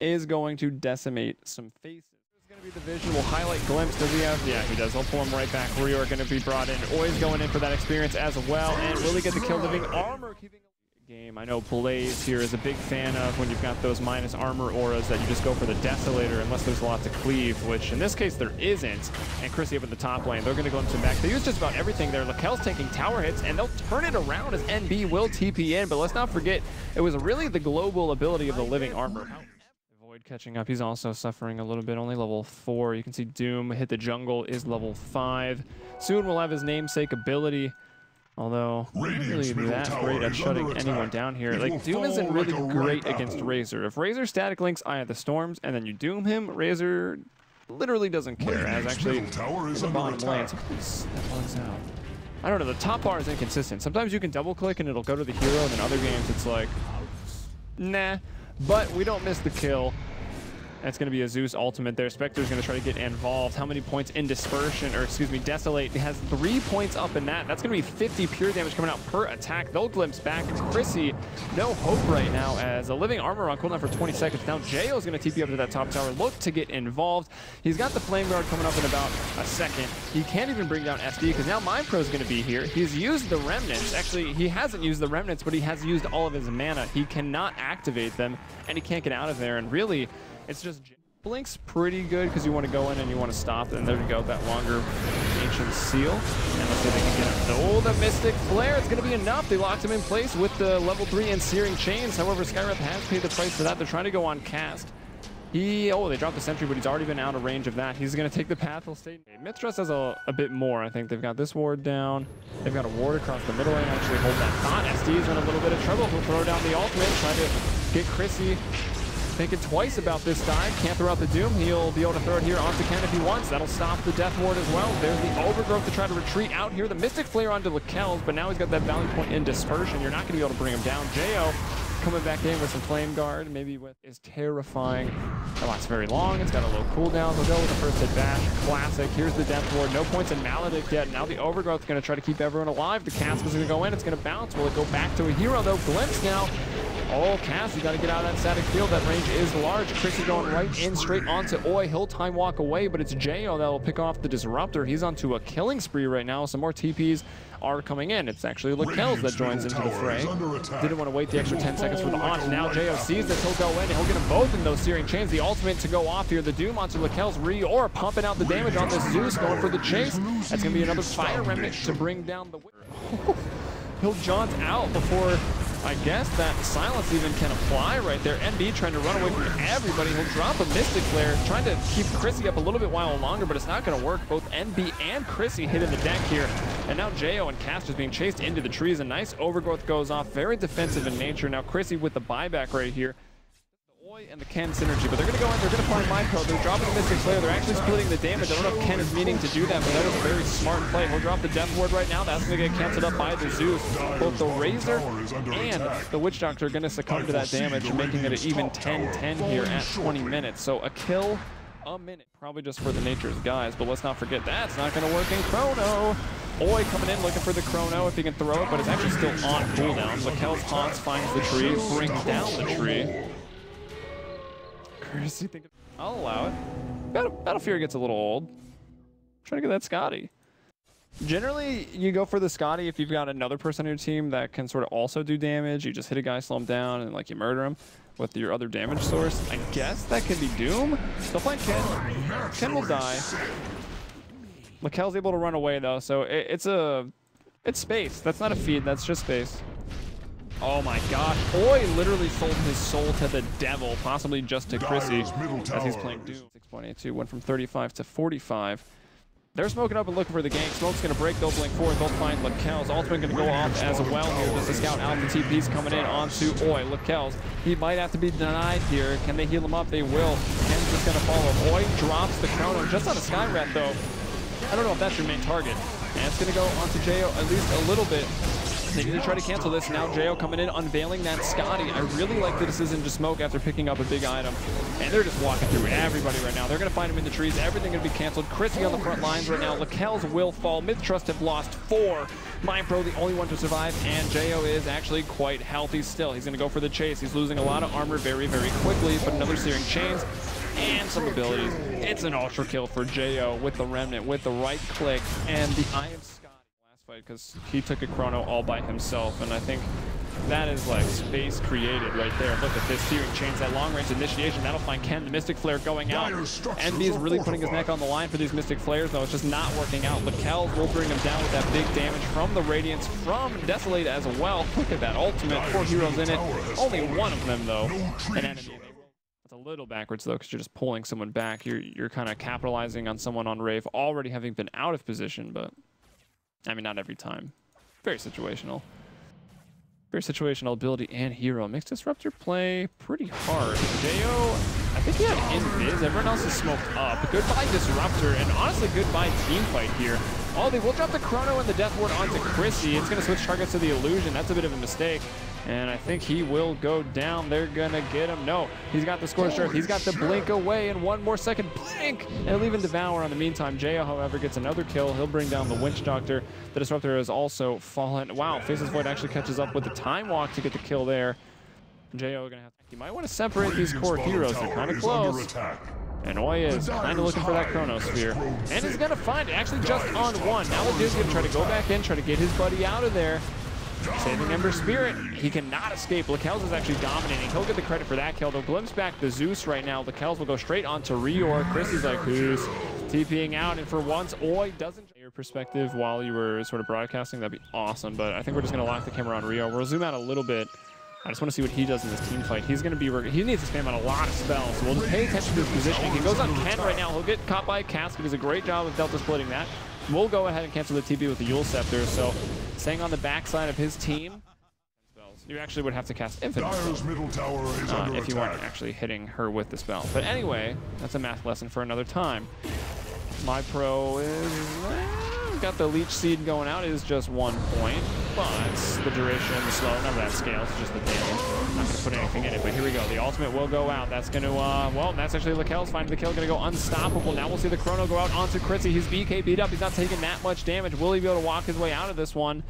is going to decimate some faces. It's going to be the vision. We'll highlight Glimpse. Does he have? Yeah, he does. He'll pull him right back. Rio are going to be brought in. Oi's going in for that experience as well, and really get the kill. Living armor keeping game. I know Blaze here is a big fan of when you've got those minus armor auras that you just go for the Desolator unless there's a lot to cleave, which in this case there isn't. And Chrissy up in the top lane, they're going to go into back. They use just about everything there. Lakel's taking tower hits, and they'll turn it around as NB will TP in, but let's not forget, it was really the global ability of the living armor. Void catching up, he's also suffering a little bit, only level 4. You can see Doom hit the jungle is level 5. Soon we'll have his namesake ability. Although, not really that great at shutting anyone down here. Like, Doom isn't really great against Razor. If Razor static links Eye of the Storms and then you Doom him, Razor literally doesn't care. As actually, in the bottom lane, sometimes that bugs out. I don't know, the top bar is inconsistent. Sometimes you can double click and it'll go to the hero, and in other games it's like, nah. But we don't miss the kill. That's going to be a Zeus ultimate there. Spectre is going to try to get involved. How many points in Dispersion, or excuse me, Desolate? He has 3 points up in that. That's going to be 50 pure damage coming out per attack. They'll glimpse back. Chrissy, no hope right now as a living armor on cooldown for 20 seconds. Now Jayo is going to TP up to that top tower. Look to get involved. He's got the Flame Guard coming up in about a second. He can't even bring down SD because now MindPro is going to be here. He's used the Remnants. Actually, he hasn't used the Remnants, but he has used all of his mana. He cannot activate them, and he can't get out of there. And really, it's just Blink's pretty good because you want to go in and you want to stop, and there you go, that longer Ancient Seal. And let's see if they can get him. Oh, the Mystic Flare, it's going to be enough. They locked him in place with the level 3 and Searing Chains. However, Skywrath has paid the price for that. They're trying to go on cast. They dropped the sentry, but he's already been out of range of that. He's going to take the path. He'll stay. MiTH-Trust has a bit more. I think they've got this ward down. They've got a ward across the middle lane. Actually hold that thought. SD's in a little bit of trouble. He'll throw down the ultimate, try to get Chrissy thinking twice about this dive. Can't throw out the Doom. He'll be able to throw it here onto Ken if he wants. That'll stop the Death Ward as well. There's the Overgrowth to try to retreat out here. The Mystic Flare onto Lakel's, but now he's got that Valley Point in Dispersion. You're not going to be able to bring him down. Jayo coming back in with some Flame Guard, maybe with is terrifying. That lasts very long. It's got a low cooldown. They'll go with the first hit bash. Classic. Here's the Death Ward. No points in Maledict yet. Now the Overgrowth is going to try to keep everyone alive. The Cast is going to go in. It's going to bounce. Will it go back to a hero though? Glimpse now. Oh, Cass, you got to get out of that static field. That range is large. Chrissy going right in, straight onto Oi. He'll time walk away, but it's Jayo that will pick off the Disruptor. He's onto a killing spree right now. Some more TPs are coming in. It's actually Lakel's that joins into the fray. Didn't want to wait the extra 10 seconds for the launch. Now Jayo sees this. He'll go in, and he'll get them both in those Searing Chains. The ultimate to go off here. The Doom onto Lakel's Re-Or, pumping out the damage on this Zeus, going for the chase. That's going to be another Fire Remnant to bring down the... He'll jaunt out before, I guess, that silence even can apply right there. NB trying to run away from everybody. He'll drop a Mystic Flare, trying to keep Chrissy up a little bit while longer, but it's not going to work. Both NB and Chrissy hitting the deck here. And now Jayo and Cast is being chased into the trees. A nice Overgrowth goes off, very defensive in nature. Now Chrissy with the buyback right here. And the Ken synergy, but they're going to go in, they're going to find MindPro, they're dropping the Mystic Slayer, they're actually splitting the damage. I don't know if Ken is meaning to do that, but that is a very smart play. He'll drop the Death Ward right now, that's going to get canceled up by the Zeus. Both the Razor and the Witch Doctor are going to succumb to that damage, making it an even 10-10 here at 20 minutes. So a kill a minute, probably just for the Nature's guys, but let's not forget that's not going to work in Chrono. Oi coming in looking for the Chrono if he can throw it, but it's actually still on cooldown. Lakel's Haunts finds the tree, brings down the tree. I'll allow it. Battle Fury gets a little old. Try to get that Scotty. Generally, you go for the Scotty if you've got another person on your team that can sort of also do damage. You just hit a guy, slow him down, and like you murder him with your other damage source. I guess that can be Doom. They'll find Ken. Ken will die. Lakel's able to run away though, so it's space. That's not a feed, that's just space. Oh my gosh, Oi literally sold his soul to the devil, possibly just to Chrissy, as he's playing Doom. 6.82, went from 35 to 45. They're smoking up and looking for the gank. Smoke's going to break, they'll blink forward, they'll find Lakel's. Ultimate going to go off as well here. Just a scout out, the TP's coming in onto Oi. Lakel's, he might have to be denied here. Can they heal him up? They will. Ken's just going to follow. Oi drops the Chrono, just on a Skywrath though. I don't know if that's your main target. And it's going to go onto Jayo at least a little bit. They need to try to cancel this. Now Jo coming in, unveiling that Scotty. I really like the decision to smoke after picking up a big item. And they're just walking through everybody right now. They're going to find him in the trees. Everything going to be canceled. Chrissy on the front lines right now. Lakel's will fall. MiTH-Trust have lost 4. MiPro the only one to survive. And Jo is actually quite healthy still. He's going to go for the chase. He's losing a lot of armor very, very quickly. But another Searing Chains and some abilities. It's an ultra kill for Jo with the Remnant, with the right click, and the Eye of Scotty last fight because he took a chrono all by himself, and I think that is like space created right there. Look at this Searing Chains, that long range initiation. That'll find Ken, the Mystic Flare going out. Envy is really putting his neck on the line for these Mystic Flares, though. It's just not working out. Lakel will bring him down with that big damage from the Radiance, from Desolate as well. Look at that ultimate. 4 heroes in it. Only one of them, though, an enemy. It's a little backwards, though, because you're just pulling someone back. You're kind of capitalizing on someone on Rave already having been out of position, but I mean, not every time. Very situational. Very situational ability and hero. Makes Disruptor play pretty hard. Jo, I think he had invis. Everyone else is smoked up. Goodbye Disruptor, and honestly, goodbye team fight here. Oh, they will drop the Chrono and the Death Ward onto Chrissy. It's going to switch targets to the Illusion. That's a bit of a mistake. And I think he will go down. They're going to get him. No, he's got the Scorched Earth. He's got the Blink away, and 1 more second. Blink! And leave him Devour on the meantime. Jo, however, gets another kill. He'll bring down the Witch Doctor. The Disruptor has also fallen. Wow, Faceless Void actually catches up with the Time Walk to get the kill there. Jo going to have to... You might want to separate these core heroes. They're kind of close. And Oi is kind of looking for that Chronosphere. And he's going to find it, actually just on 1. Now the dude's going to try to go back in, try to get his buddy out of there. Saving Ember Spirit. He cannot escape. Lakel's is actually dominating. He'll get the credit for that kill. They'll glimpse back the Zeus right now. Lakel's will go straight onto Rior. Chris is like, who's TPing out? And for once, Oi doesn't... Your perspective while you were sort of broadcasting, that'd be awesome. But I think we're just going to lock the camera on Rior. We'll zoom out a little bit. I just want to see what he does in this team fight. He's going to be... He needs to spam on a lot of spells. So we'll just pay attention to his positioning. He goes on Ken right now. He'll get caught by a Cask. He does a great job of Delta splitting that. We'll go ahead and cancel the TP with the Yule Scepter. So staying on the backside of his team... You actually would have to cast Infinite if you weren't actually hitting her with the spell. But anyway, that's a math lesson for another time. MiPro is... got the Leech Seed going out. It is just 1 point, but the duration, the slow, none of that scales. It's just the damage. I'm not going to put anything in it, but here we go. The ultimate will go out. That's going to, well, that's actually Lakel's finding the kill. Going to go unstoppable. Now we'll see the Chrono go out onto Chrissy. His BK beat up. He's not taking that much damage. Will he be able to walk his way out of this one?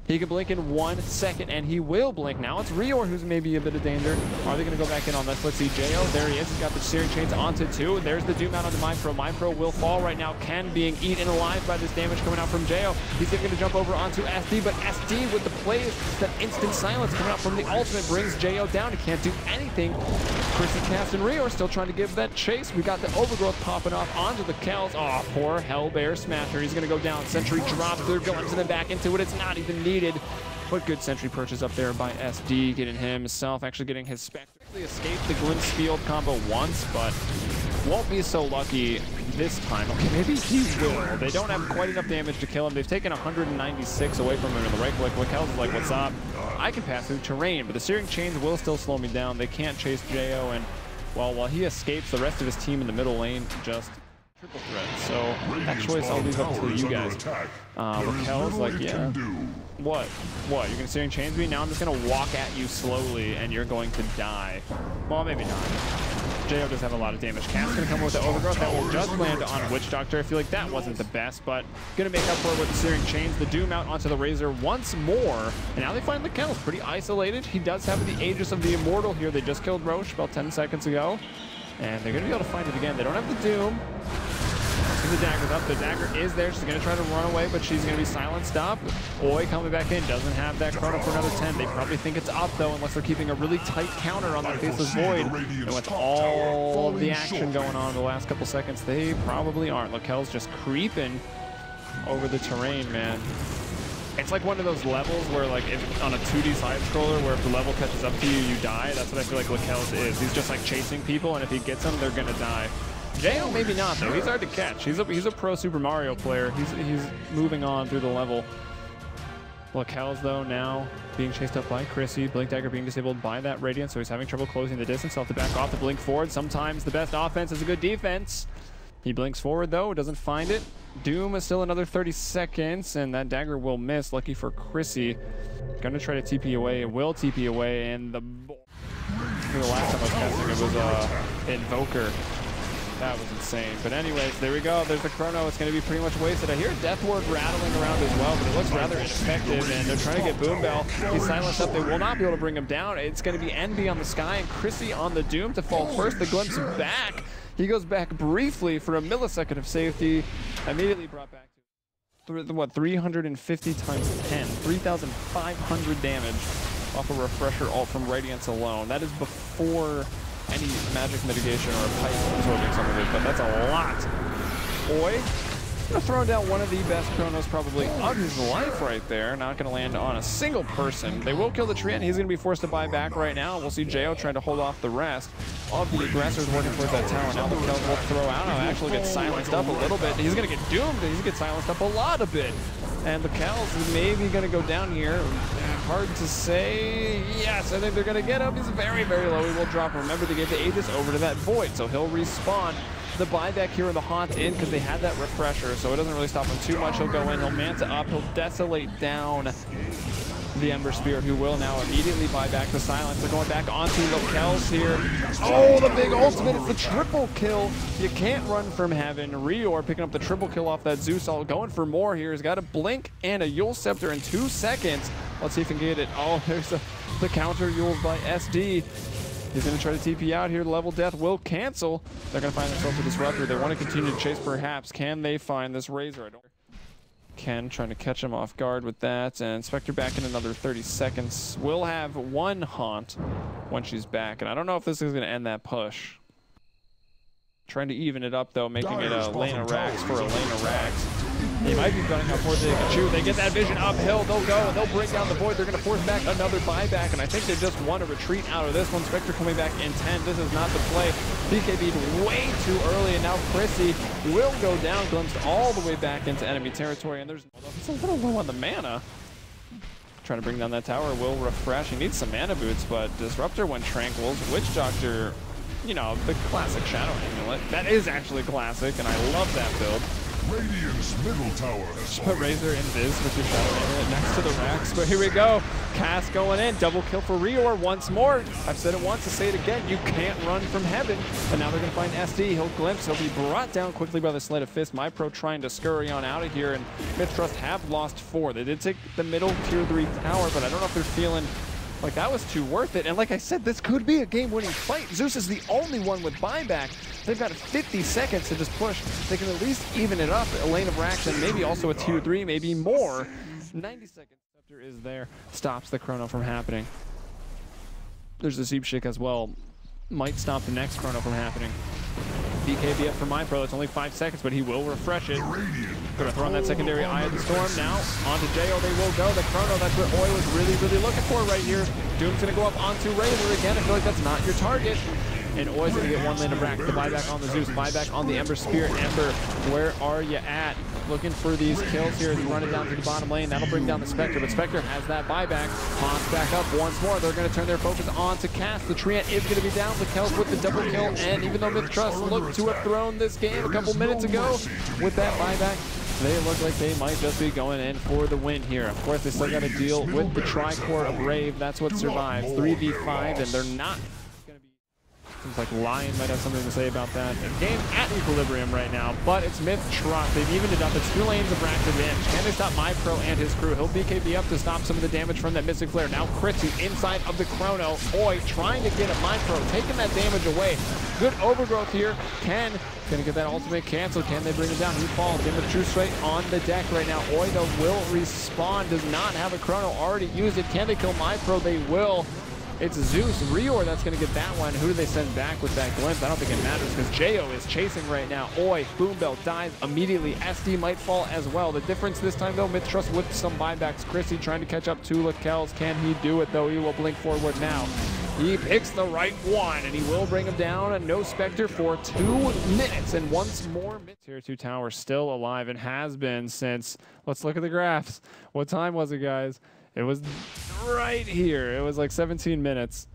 He can blink in 1 second, and he will blink. Now it's Rior who's maybe a bit of danger. Are they going to go back in on this? Let's see. Jo, there he is. He's got the Searing Chains onto 2. There's the Doom out onto MiPro. MiPro will fall right now. Ken being eaten alive by this damage coming out from Jo. He's going to jump over onto SD, but SD with the plays, that instant silence coming out from the ultimate brings Jo down. He can't do anything. Chrissy, Cast, and Rior still trying to give that chase. We got the Overgrowth popping off onto the Kells. Oh, poor Hellbear Smasher. He's going to go down. Sentry drops. They're going to the back into it. It's not even needed. But good sentry purchase up there by SD, getting himself, actually getting his Spectre. Actually escaped the Glimpse Field combo once, but won't be so lucky this time. Okay, maybe he will. They don't have quite enough damage to kill him. They've taken 196 away from him in the right click. Lakel's like, what's up? I can pass through terrain, but the Searing Chains will still slow me down. They can't chase Jo, and well, while he escapes, the rest of his team in the middle lane just triple threat. So that choice I'll leave up to you guys. Lakel's like, yeah. What? You're gonna Searing Chains me? Now I'm just gonna walk at you slowly and you're going to die. Well, maybe not. Jo does have a lot of damage. Cat's gonna come with the Overgrowth that will just land on Witch Doctor. I feel like that wasn't the best, but gonna make up for it with the Searing Chains. The Doom out onto the Razor once more. And now they find Lakel's pretty isolated. He does have the Aegis of the Immortal here. They just killed Roche about 10 seconds ago. And they're gonna be able to find it again. They don't have the Doom. The dagger's up. The dagger is there. She's going to try to run away, but she's going to be silenced up. Oi coming back in. Doesn't have that Chrono for another 10. They probably think it's up, though, unless they're keeping a really tight counter on that Faceless Void. And with all of the action going on in the last couple seconds, they probably aren't. Lakel's just creeping over the terrain, man. It's like one of those levels where, like, if on a 2D side-scroller, where if the level catches up to you, you die. That's what I feel like Lakel's is. He's just, like, chasing people, and if he gets them, they're going to die. Jo, maybe not, though. He's hard to catch. He's a pro Super Mario player. He's moving on through the level. Lakel's, though, now being chased up by Chrissy. Blink Dagger being disabled by that Radiant, so he's having trouble closing the distance. He'll have to back off to blink forward. Sometimes the best offense is a good defense. He blinks forward, though. Doesn't find it. Doom is still another 30 seconds, and that dagger will miss. Lucky for Chrissy. Gonna try to TP away. It will TP away, and the last time I was casting it was Invoker. That was insane. But anyways, there we go. There's the chrono. It's going to be pretty much wasted. I hear Death Ward rattling around as well, but it looks rather ineffective, and they're trying to get Boom Bell. He's silenced up. They will not be able to bring him down. It's going to be NB on the Sky and Chrissy on the Doom to fall first. The Glimpse back. He goes back briefly for a millisecond of safety. Immediately brought back to, what, 350 times 10. 3,500 damage off a Refresher ult from Radiance alone. That is before any magic mitigation or a pipe absorbing some of it, but that's a lot. Oi, gonna throw down one of the best chronos probably of his life right there. Not gonna land on a single person. They will kill the Treant. He's gonna be forced to buy back right now. We'll see Jo trying to hold off the rest of the aggressors working towards that tower. Now the kills will throw out. I'll actually get silenced up a little bit. He's gonna get doomed. He's gonna get silenced up a lot a bit. And the Kells is maybe going to go down here. Hard to say. Yes, I think they're going to get him. He's very, very low. He will drop him. Remember, they gave the Aegis over to that Void, so he'll respawn. The buyback here in the Haunt's in because they had that Refresher, so it doesn't really stop him too much. He'll go in. He'll Manta up. He'll Desolate down the Ember Spirit, who will now immediately buy back the silence. They're going back onto the Kells here. Oh, the big ultimate. It's the triple kill. You can't run from heaven. Rior picking up the triple kill off that Zeus ult. Going for more here. He's got a Blink and a Yule Scepter in 2 seconds. Let's see if he can get it. Oh, there's the counter Yules by SD. He's going to try to TP out here. Level Death will cancel. They're going to find themselves a Disruptor. They want to continue to chase perhaps. Can they find this Razor? I don't. Ken trying to catch him off guard with that, and Spectre back in another 30 seconds. We'll have one Haunt when she's back, and I don't know if this is going to end that push. Trying to even it up, though, making it a lane of racks for a lane of racks. They might be gunning up for the Pikachu. They get that vision uphill. They'll go, and they'll break down the Void. They're going to force back another buyback, and I think they just want to retreat out of this one. Spectre coming back in 10. This is not the play. BKB'd way too early, and now Chrissy will go down, glimpsed all the way back into enemy territory, and it's a little low on the mana. Trying to bring down that tower will refresh. He needs some mana boots, but Disruptor when tranquils. Witch Doctor, you know, the classic Shadow Amulet. That is actually classic, and I love that build. Radiant's middle tower has put Razor in Viz with your Shadow Amulet next to the racks, but here we go. Cast going in, double kill for Rior once more. I've said it once, I'll say it again. You can't run from heaven. And now they're going to find SD. He'll glimpse. He'll be brought down quickly by the Sleight of Fist. MyPro trying to scurry on out of here, and MiTH-Trust have lost 4. They did take the middle tier 3 tower, but I don't know if they're feeling like that was too worth it. And like I said, this could be a game-winning fight. Zeus is the only one with buyback. They've got 50 seconds to just push. They can at least even it up, a lane of racks, and maybe also a tier 3, maybe more. 90 seconds. Scepter is there, stops the chrono from happening. There's a Zeep Shik as well. Might stop the next chrono from happening. BKB up for MyPro. It's only 5 seconds, but he will refresh it. Gonna throw on that secondary Eye of the Storm. Now onto Jo. They will go. The chrono. That's what Oi was really, really looking for right here. Doom's gonna go up onto Razor again. I feel like that's not your target. And Oi's gonna get 1 lane of rack. The buyback on the Zeus. Buyback on the Ember Spirit. Ember, where are you at? Looking for these kills here as you run it down to the bottom lane. That'll bring down the Spectre, but Spectre has that buyback. Haunts back up once more. They're going to turn their focus on to Cast. The Treant is going to be down. The Kells with the double kill, and even though MiTH-Trust looked to have thrown this game a couple minutes ago with that buyback, they look like they might just be going in for the win here. Of course, they still got to deal with the Tricore of Rave. That's what survives. 3v5, and they're not. Seems like Lion might have something to say about that. The game at equilibrium right now, but it's MiTH-Trust. They've evened it up. It's 2 lanes of rack advantage. Can they stop MyPro and his crew? He'll BKB up to stop some of the damage from that missing flare. Now Chrissy inside of the chrono. Oi trying to get a MyPro, taking that damage away. Good overgrowth here. Ken gonna get that ultimate cancel. Can they bring him down? He falls. In the True Straight on the deck right now. Oi though will respawn. Does not have a chrono. Already used it. Can they kill MyPro? They will. It's Zeus, Rior that's going to get that one. Who do they send back with that glimpse? I don't think it matters because Jo is chasing right now. Oi, Boom Bell dies immediately. SD might fall as well. The difference this time though, MiTH-Trust with some buybacks. Chrissy trying to catch up to Kells. Can he do it though? He will blink forward now. He picks the right one and he will bring him down. No Spectre for 2 minutes. And once more, Tier 2 tower still alive and has been since, let's look at the graphs. What time was it, guys? It was right here. It was like 17 minutes.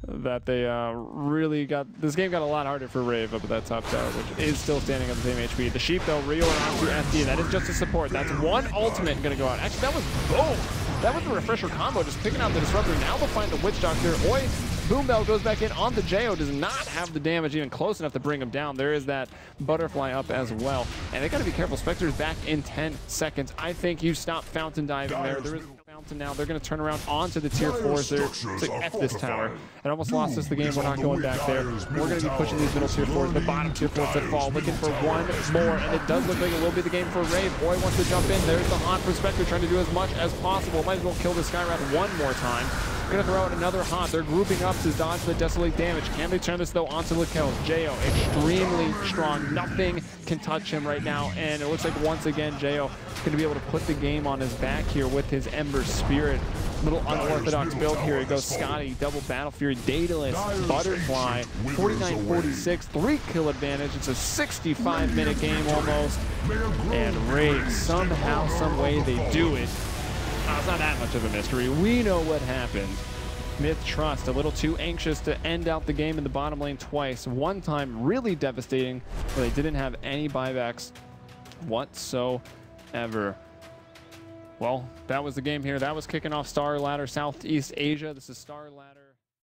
that they really got. This game got a lot harder for Rave up at that top tower, which is still standing at the same HP. The Sheep, though, reorder onto SD. That is just a support. That's one ultimate going to go out. Actually, that was both. That was the Refresher combo, just picking out the Disruptor. Now they'll find the Witch Doctor. Oi, Boom Bell goes back in on the Jo. Does not have the damage even close enough to bring him down. There is that Butterfly up as well. And they got to be careful. Spectre's back in 10 seconds. I think you stop Fountain diving there. There is Fountain now. They're going to turn around onto the tier 4s. They're like, F this tower. And almost lost us the game. We're not going back there. We're going to be pushing these middle tier 4s, the bottom tier 4s that fall, looking for one more. And it does look like it will be the game for Rave. Oi wants to jump in. There's the haunt for Spectre, trying to do as much as possible. Might as well kill the Skywrath one more time. Gonna throw out another haunt. They're grouping up to dodge the Desolate damage. Can they turn this though onto the kills? Jo extremely strong. Nothing can touch him right now. And it looks like once again Jo gonna be able to put the game on his back here with his Ember Spirit. Little unorthodox build here. It goes Scotty, double Battle Fury, Daedalus, Butterfly, 49-46, 3-kill advantage. It's a 65-minute game almost. And Rave, somehow, some way they do it. It's not that much of a mystery. We know what happened. MiTH-Trust, a little too anxious to end out the game in the bottom lane twice. One time, really devastating, where they didn't have any buybacks whatsoever. Well, that was the game here. That was kicking off Star Ladder Southeast Asia. This is Star Ladder.